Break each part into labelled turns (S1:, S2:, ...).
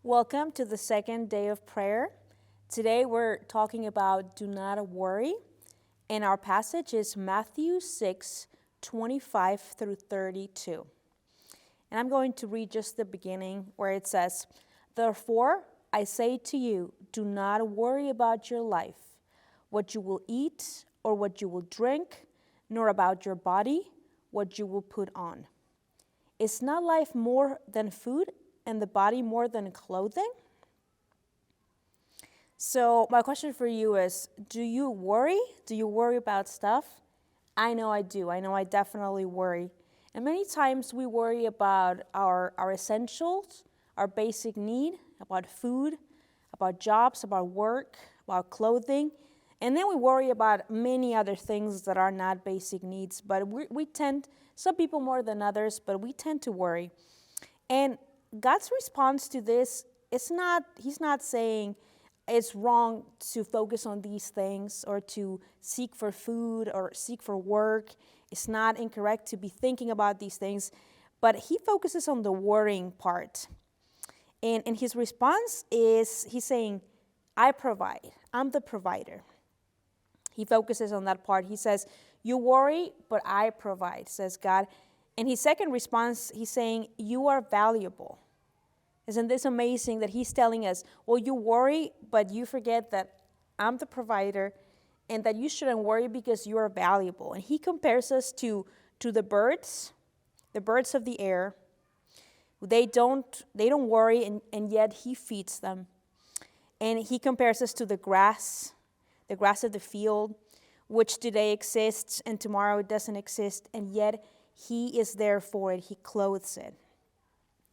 S1: Welcome to the second day of prayer. Today we're talking about do not worry, and our passage is Matthew 6:25 through 32. And I'm going to read just the beginning where it says, "Therefore, I say to you, do not worry about your life, what you will eat or what you will drink, nor about your body, what you will put on. Is not life more than food, and the body more than clothing?" So my question for you is, do you worry? Do you worry about stuff? I know I do. I know I definitely worry. And many times we worry about our essentials, our basic need, about food, about jobs, about work, about clothing. And then we worry about many other things that are not basic needs. But we tend, some people more than others, but we tend to worry. And God's response to this is he's not saying it's wrong to focus on these things or to seek for food or seek for work. It's not incorrect to be thinking about these things, but he focuses on the worrying part. And his response is, he's saying, I provide. I'm the provider. He focuses on that part. He says, you worry, but I provide, says God. And his second response, he's saying, you are valuable. Isn't this amazing that he's telling us, well, you worry, but you forget that I'm the provider and that you shouldn't worry because you are valuable. And he compares us to the birds of the air. They don't worry, and yet he feeds them. And he compares us to the grass of the field, which today exists and tomorrow it doesn't exist, and yet he is there for it. He clothes it.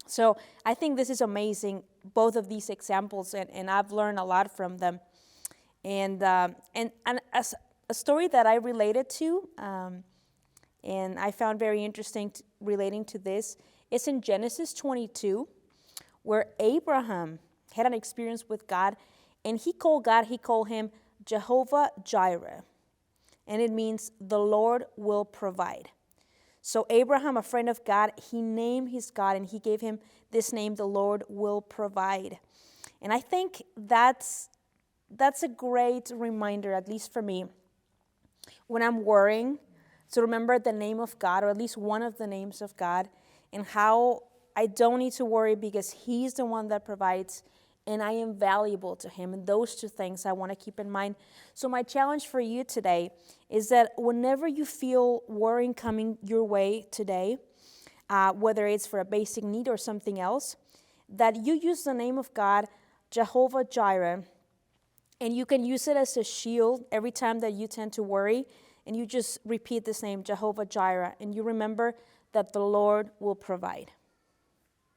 S1: So I think this is amazing, both of these examples, and I've learned a lot from them. And as a story that I related to, and I found very interesting relating to this, is in Genesis 22, where Abraham had an experience with God, and he called him Jehovah Jireh, and it means the Lord will provide. So Abraham, a friend of God, he named his God and he gave him this name, the Lord will provide. And I think that's a great reminder, at least for me, when I'm worrying, to remember the name of God, or at least one of the names of God, and how I don't need to worry because he's the one that provides, and I am valuable to him. And those two things I want to keep in mind. So my challenge for you today is that whenever you feel worrying coming your way today, whether it's for a basic need or something else, that you use the name of God, Jehovah Jireh, and you can use it as a shield every time that you tend to worry, and you just repeat this name, Jehovah Jireh, and you remember that the Lord will provide.